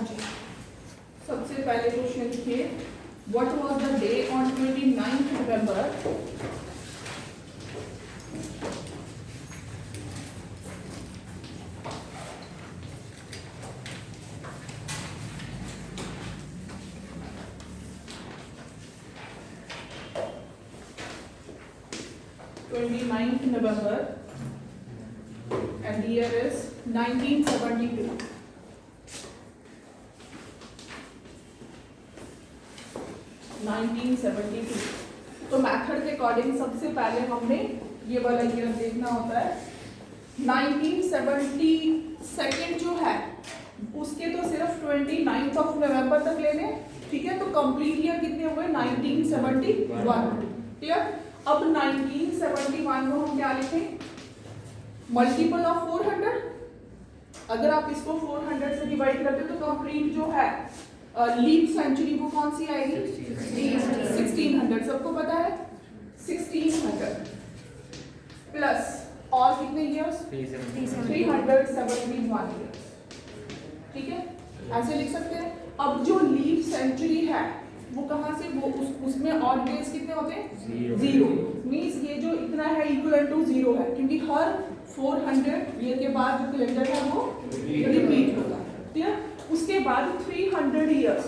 जी, सबसे पहले क्वेश्चन लिखिए, what was the day on 29 November 29th November and the year is 1972. तो method के अकॉर्डिंग सबसे पहले हमने ये वाला ईयर देखना होता है। 1972 जो है उसके तो सिर्फ 29th ऑफ नवंबर तक लेने, ठीक है। तो कंप्लीट ईयर कितने हुए? 1971, क्लियर। अब 1971 को हम क्या लिखें? Multiple of 400। अगर आप इसको 400 से डिवाइड करते हो तो कंप्लीट जो है लीप सेंचुरी वो कौन सी आएगी? 1600। सबको पता है 1600 प्लस और कितने इयर्स? 371 इयर्स, ठीक है। ऐसे लिख सकते हैं। अब जो लीप सेंचुरी है वो कहाँ से, वो उसमें ऑड डेज कितने होते हैं? 0। मीन्स ये जो इतना है इक्वल टू 0 है, क्योंकि हर 400 ईयर के बाद जो कैलेंडर है वो रिपीट होगा, ठीक है। उसके बाद 300 years,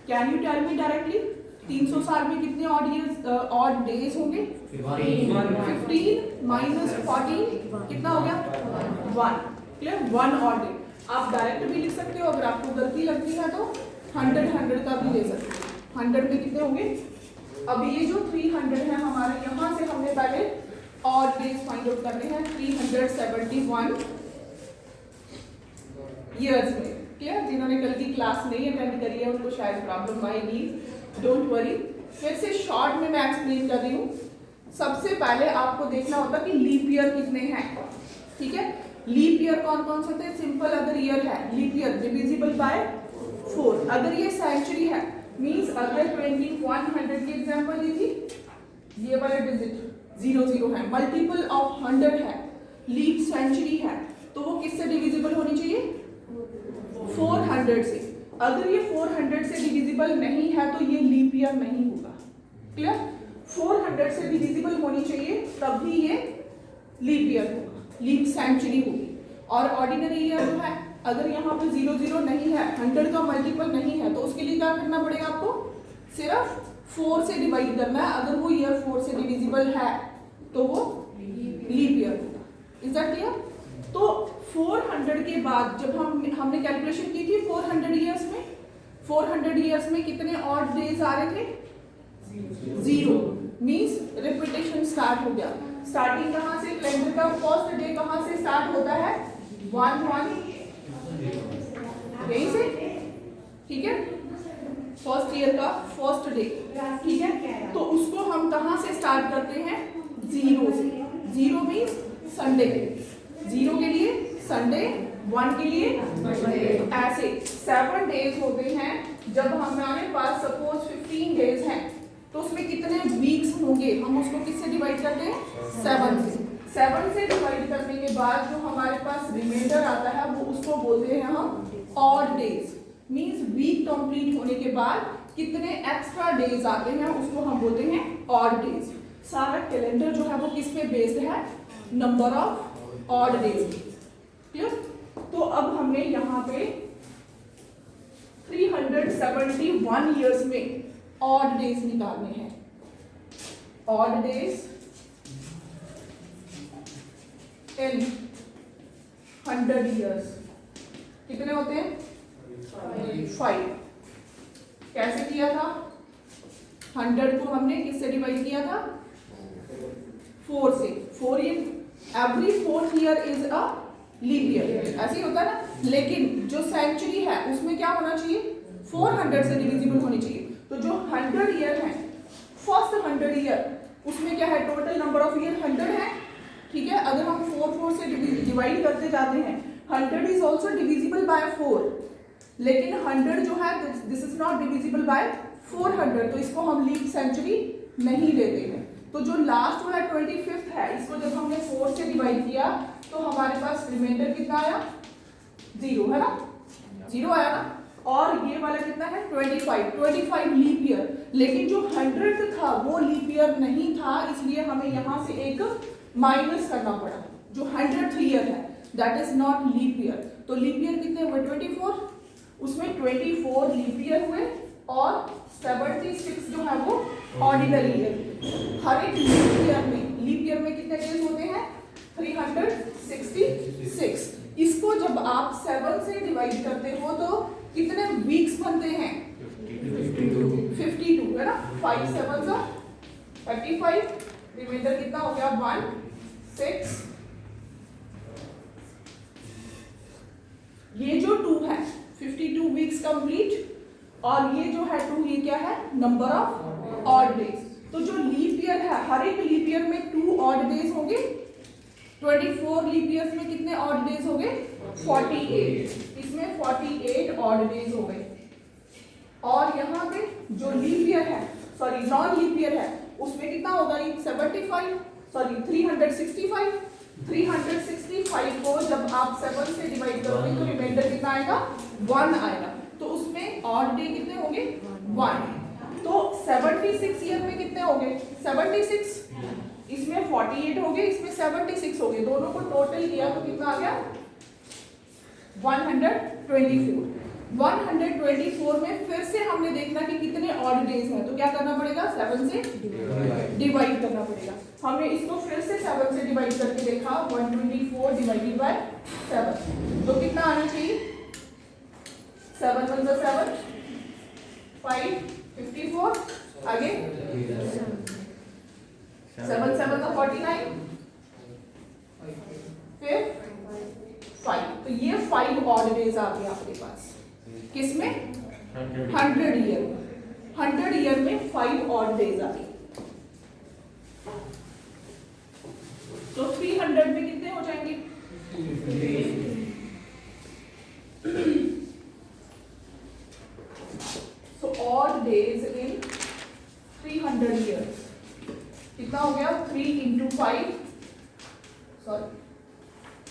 can you tell me directly 300 साल में कितने ऑड इयर्स, ऑड डेज होंगे? 15 माइनस 14 कितना हो गया? 1, क्लियर। 1 odd day. आप डायरेक्ट भी लिख सकते हो, अगर आपको गलती लगती है तो 100 का भी ले सकते हो। 100 में कितने होंगे? अब ये जो 300 है हमारे, यहाँ से हमने पहले ऑड डेज फाइंड आउट करने हैं 371 इयर्स में, क्लियर। जिन्होंने कल की क्लास नहीं अटेंड करी है उनको शायद प्रॉब्लम आएगी, डोंट वरी। फिर से शॉर्ट में मैं एक्सप्लेन कर रही हूँ। सबसे पहले आपको देखना होता है कि लीप ईयर कितने हैं, ठीक है। लीप ईयर कौन कौन से होते हैं? सिंपल अगर ईयर है लीप ईयर डिविजिबल बाय 4। अगर ये सेंचुरी है मींस अगर 2100 की एग्जांपल ली थी, ये वाले डिजिट 00 है, मल्टीपल ऑफ 100 है, लीप सेंचुरी है, तो वो किससे डिविजिबल होनी चाहिए? 400 से। अगर ये 400 से डिविजिबल नहीं है तो ये लीप ईयर नहीं होगा, क्लियर। 400 से डिविजिबल होनी चाहिए तभी ये लीप ईयर होगा, लीप सेंचुरी होगी। और ऑर्डिनरी ईयर जो है, अगर यहाँ पे 00 नहीं है, 100 का मल्टीपल नहीं है, तो उसके लिए क्या करना पड़ेगा आपको? सिर्फ 4 से डिवाइड करना है। अगर वो ईयर 4 से डिविजिबल है तो वो लीप ईयर होगा। Is that clear? तो 400 के बाद जब हमने कैलकुलेशन की थी 400 इयर्स में, 400 इयर्स में कितने ऑड डेज आ रहे थे? 0। मींस रिपीटेशन स्टार्ट हो गया। स्टार्टिंग कहाँ से? कैलेंडर का फर्स्ट डे कहाँ से स्टार्ट होता है? 1 यहीं से, ठीक है। फर्स्ट ईयर का फर्स्ट डे, ठीक है। तो उसको हम कहाँ से स्टार्ट करते हैं? 0 से। 0 मीन्स संडे, 0 के लिए संडे, 1 के लिए ऐसे 7 डेज होते हैं। जब हमारे पास सपोज 15 डेज हैं तो उसमें कितने वीक्स होंगे? हम उसको किससे डिवाइड करते हैं? 7 से। 7 से डिवाइड करने के बाद जो हमारे पास रिमाइंडर आता है वो उसको बोलते हैं हम odd days. Means week complete होने के बाद कितने एक्स्ट्रा डेज आते हैं उसको हम बोलते हैं ऑड डेज। सारा कैलेंडर जो है वो किस पे बेस्ड है? Number of odd days, clear. तो अब हमने यहाँ पे 371 इयर्स में ऑड डेज निकालने हैं। ऑड डेज इन 100 इयर्स कितने होते हैं? 5। कैसे किया था? 100 को हमने किससे डिवाइड किया था? 4 से। 4 year, every 4th year is a leap year, ऐसे ही होता है ना। लेकिन जो सेंचुरी है उसमें क्या होना चाहिए? 400 से डिविजिबल होनी चाहिए। तो जो 100 ईयर है, फर्स्ट 100 ईयर, उसमें क्या है? टोटल नंबर ऑफ ईयर 100 है, ठीक है। अगर हम 4 से डिवाइड करते जाते हैं, 100 इज ऑल्सो डिविजिबल बाय 4, लेकिन 100 जो है this is not divisible by 400, तो इसको हम लीप सेंचुरी नहीं लेते हैं। तो जो लास्ट वाला 25th है, इसको जब हमने 4 से डिवाइड किया तो हमारे पास रिमाइंडर कितना आया? 0 है ना, 0 आया ना। और ये वाला कितना है 25 लीप ईयर, लेकिन जो 100 था वो लीप ईयर नहीं था, इसलिए हमें यहाँ से एक माइनस करना पड़ा। जो 100th ईयर है that is not leap year. तो लीप ईयर कितने हुए 24, उसमें 24 लीप ईयर हुए और 76 जो है वो ऑर्डिनरी ईयर हुए। हर एक लीप ईयर में कितने डेज होते हैं 366। इसको जब आप 7 से डिवाइड करते हो तो कितने वीक्स बनते हैं 52 है ना। 5 7 35, रिमाइंडर कितना हो गया 1 6। ये जो 2 है 52 वीक्स कंप्लीट और ये जो है 2 ये क्या है नंबर ऑफ ऑड डेज। तो जो लीप ईयर है हर एक लीप ईयर में 2 ऑड डेज होंगे। 24 लीप ईयर्स में कितने ऑड डेज हो गए 48, इसमें 48 ऑड डेज हो गए। और यहाँ पे जो लीप ईयर है सॉरी नॉन लीप ईयर है उसमें कितना होगा ये 365 को जब आप 7 से डिवाइड करोगे तो रिमाइंडर कितना आएगा 1 आएगा। तो उसमें ऑड डे कितने होंगे 1। तो 76 ईयर में कितने हो गए 76, इसमें 48 हो गए, इसमें 76 हो गए, दोनों को टोटल किया तो कितना आ गया 124। 124 में फिर से हमने देखना कि कितने ऑड डेज हैं, तो क्या करना पड़ेगा 7 से डिवाइड करना पड़ेगा। हमने इसको फिर से 7 से डिवाइड करके देखा 124 डिवाइडेड बाय 7 तो कितना आना चाहिए 7 1 7 5 54 आगे 7 7 49 फिर 5। तो ये 5 ऑड डेज आ गए आपके पास किसमें 100 ईयर में। 100 ईयर में 5 ऑड डेज आ गए। तो 300 में कितने हो जाएंगे सो ऑड डेज इन 300 ईयर्स कितना हो गया 3 into 5 सॉरी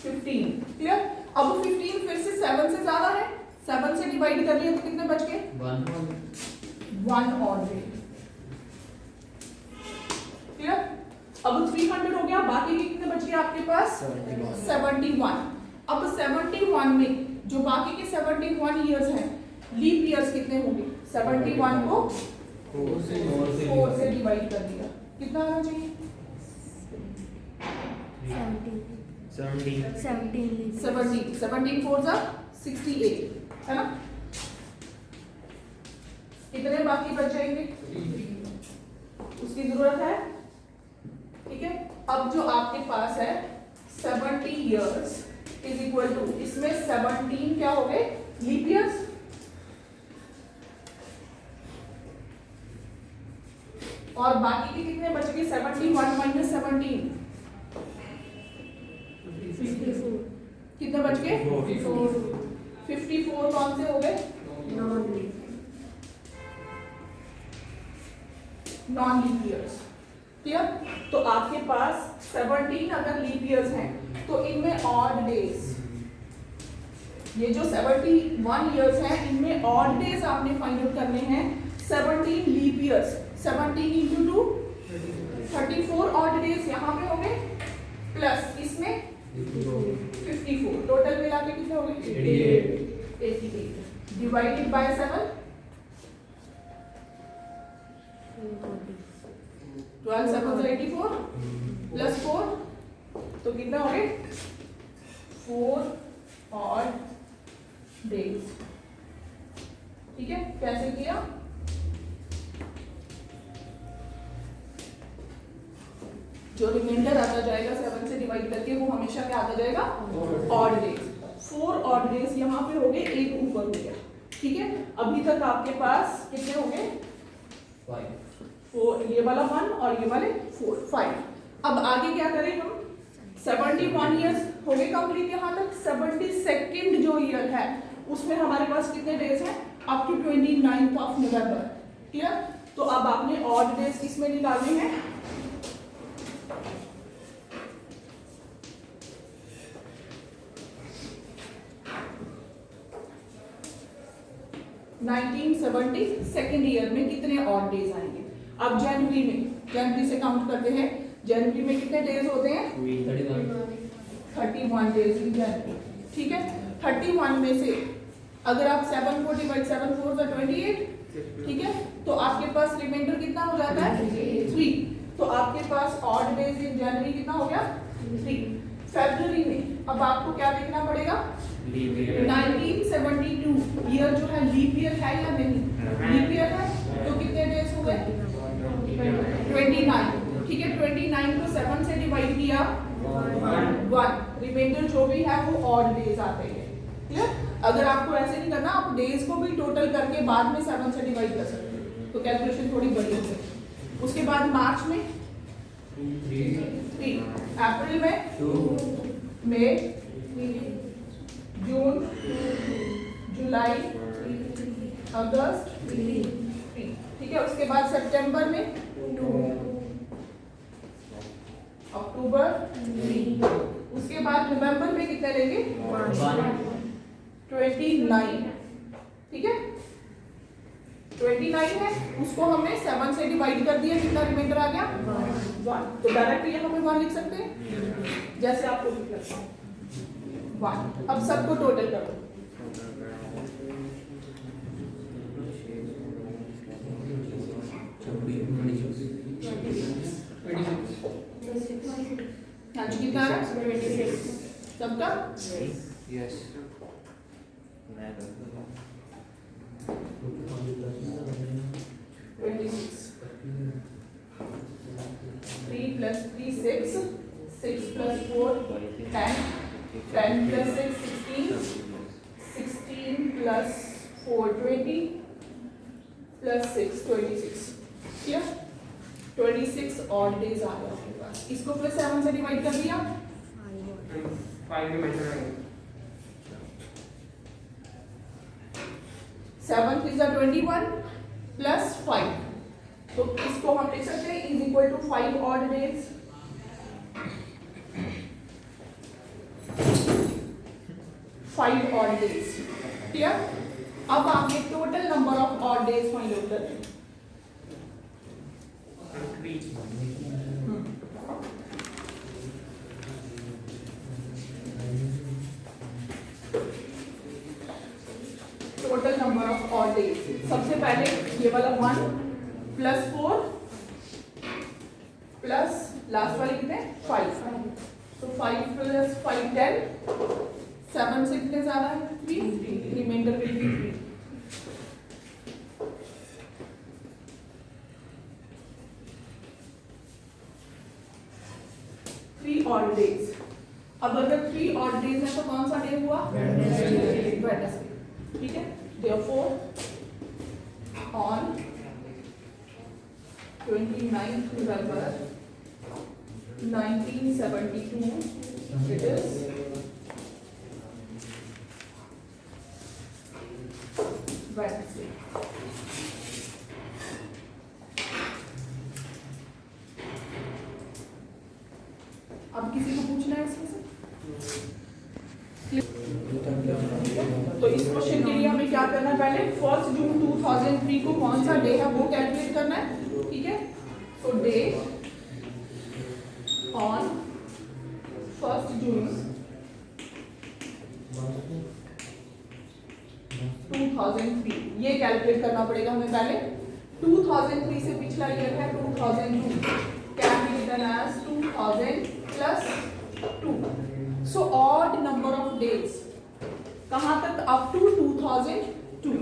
15 क्लियर। अब 15 फिर से 7 से ज्यादा है, 7 से डिवाइड कर लिया तो कितने बच गए 1 ऑड डे क्लियर। अब 300 हो गया, बाकी के कितने बच गए आपके पास 71। अब 71 में जो बाकी के 71 इयर्स हैं लीप इयर्स कितने होंगे 71 को 4 से डिवाइड कर दिया कितना आना चाहिए 17 4 जा 68 है ना। कितने बाकी बच जाएंगे उसकी जरूरत है ठीक है। अब जो आपके पास है 70 इयर्स इज इक्वल टू इसमें 17 क्या हो गए लीप इयर्स और बाकी के कितने बच गए 71 माइनस 17 कितने बच गए 54 कौन से हो गए नॉन लीप इयर्स क्लियर। तो आपके पास 17 अगर लीप इयर्स हैं तो इनमें ऑड डेज ये जो 71 इयर्स हैं इनमें ऑड डेज आपने फाइंड आउट करने हैं 17 leap years 17 into 2 34 odd days यहाँ पे हो गए प्लस इसमें 54 टोटल मिला के कितने हो गए 88 डिवाइडेड बाय 7 12 7 84 प्लस 4 तो कितना हो गए 4 ऑड डेज ठीक है। कैसे किया जो रिमाइंडर आता जाएगा 7 से डिवाइड करके वो हमेशा क्या आता जाएगा ऑड डेज। 4 ऑड डेज यहाँ पे हो गए एक ऊपर हो गया ठीक है। अभी तक आपके पास कितने हो गए 4 ये वाला 1 और ये वाले 4 5। अब आगे क्या करें हम 71 इयर्स हो गए कंप्लीट यहाँ तक। 72nd जो ईयर है उसमें हमारे पास कितने डेज हैं up to 29th of November clear. तो अब आपने ऑड डेज किसमें निकालने हैं 1970 सेकेंड ईयर में कितने ऑड डेज आएंगे। अब जनवरी से काउंट करते हैं। जनवरी में कितने डेज होते हैं? 31 डेज इन जनवरी। ठीक है, 31 में से अगर आप 7 को डिवाइड 7 4 सा 28, ठीक है, तो आपके पास रिमाइंडर कितना हो जाता है? 3। तो आपके पास ऑड डेज इन जनवरी कितना हो गया? 3। फरवरी में अब आपको क्या देखना पड़ेगा? 1972 ईयर जो है लीप ईयर है या नहीं? लीप ईयर है, तो कितने डेज हो गए? 29। ठीक है, 29 को 7 से डिवाइड किया 1, रिमाइंडर जो भी है वो ऑड डेज आते हैं। क्लियर? अगर आपको ऐसे नहीं करना, आप डेज को भी टोटल करके बाद में 7 से डिवाइड कर सकते हो, तो कैलकुलेशन थोड़ी बड़ी हो सकती। उसके बाद मार्च में 3, अप्रैल में 2, मई, जून, जुलाई, अगस्त 3। ठीक है, उसके बाद सितंबर में 2, अक्टूबर 3, उसके बाद नवंबर में कितने लेंगे? 29। ठीक है, 29 है, उसको हमने 7 से डिवाइड कर दिया, कितना रिमाइंडर आ गया? 1। तो डायरेक्टली हम 1 लिख सकते हैं, जैसे आपको लिख सकता हूँ 1। अब सबको टोटल करो। हाँ जी, कितना है? 26। सबका? यस। 26। 3 + 3 6, 6 + 4 10, 10 + 6 16, 16 + 4 20 + 6 26। ठीक है, 26 ऑड डेज आ गया आपके पास। इसको फिर 7 से डिवाइड कर दिया, 5 में मेंशन है। 7 × 21 + 5, तो इसको हम लिख सकते हैं = 5 odd days. 5 odd days. Clear? अब आगे total number of odd days find out करते हैं। Total number of odd days, सबसे पहले ये वाला 1 + 4 प्लस लास्ट वाले कितने? 5। तो 5 + 5 10, 7 से कितने ज्यादा है? 3, remainder will be 3। Odd days. अब अगर 3 ऑड डेज है तो कौन सा डे हुआ? वेडनेसडे। ठीक है, therefore on 29th November 1972 it is Wednesday। अब किसी को पूछना है इसमें से? तो इस क्वेश्चन के लिए हमें क्या करना है? पहले 1 जून 2003 को कौन सा डे है वो कैलकुलेट करना है। ठीक है, तो डे ऑन 1 जून 2003 ये कैलकुलेट करना पड़ेगा हमें पहले। 2003 से पिछला ईयर है 2002, can be written as 2000 + 2। So odd number of days कहां तक? Up to 2002।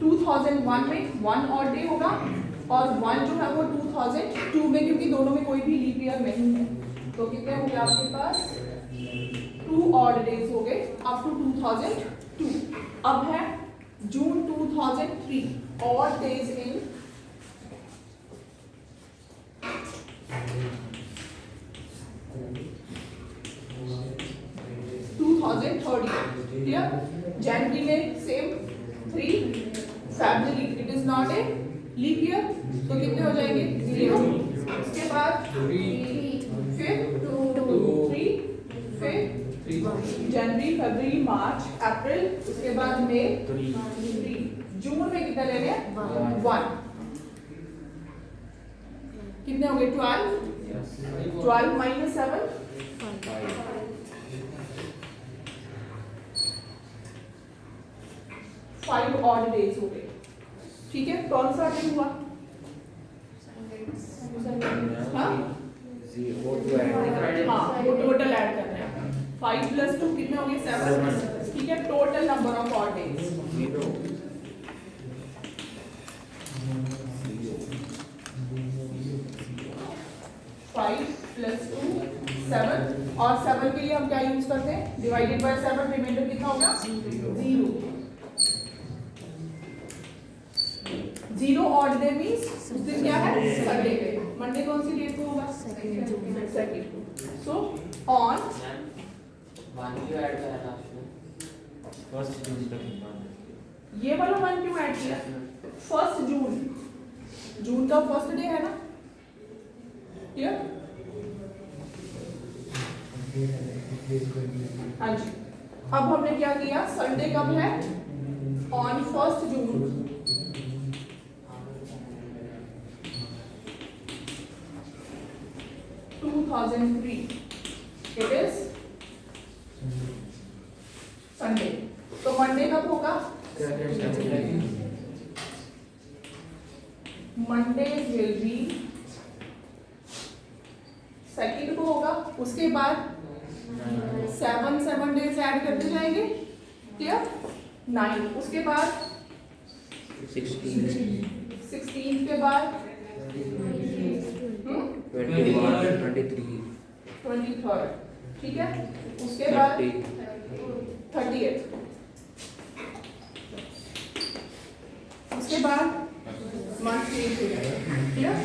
2001 में 1 ऑड डे होगा और 1 जो है वो 2002 में, क्योंकि दोनों में कोई भी लीप ईयर नहीं है, तो कितने हो गए आपके पास? 2 ऑड डेज हो गए अप टू 2002। अब है June 2003, odd days in 2030। Clear? जनवरी में सेम 3, फरवरी it is not a leap year, तो कितने हो जाएंगे? 0। उसके बाद फिर 2 3 फिर जनवरी फरवरी मार्च अप्रैल, उसके बाद मई 3, जून में कितना ले रहे हैं 1, कितने हो गए 12 माइनस 7 5 ऑड डेज हो गए। ठीक है, कौन सा दिन हुआ? हाँ हाँ, वो टोटल ऐड करना है। 5 + 2 कितने हो गए 7। ठीक है, total number of odd days 5 + 2 7, और 7 के लिए हम क्या यूज करते हैं? डिवाइडेड बाय 7, रिमाइंडर कितना होगा 0 ऑड डे मींस उस दिन क्या है संडे पे। मंडे कौन सी डेट को होगा? 2nd। सो ऑन ये वाला 1 क्यों ऐड किया? 1 जून का फर्स्ट डे है ना, क्लियर? हाँ जी, अब हमने क्या किया? संडे कब है? On 1 June. It is Sunday. तो मंडे कब होगा? मंडे विल बी 2nd को होगा। उसके बाद 7 डेज ऐड करते जाएंगे, क्लियर? 9, उसके बाद 16 के बाद 23rd, ठीक है? उसके बाद 30th, उसके बाद मंथ चेंज हो जाएगा, क्लियर?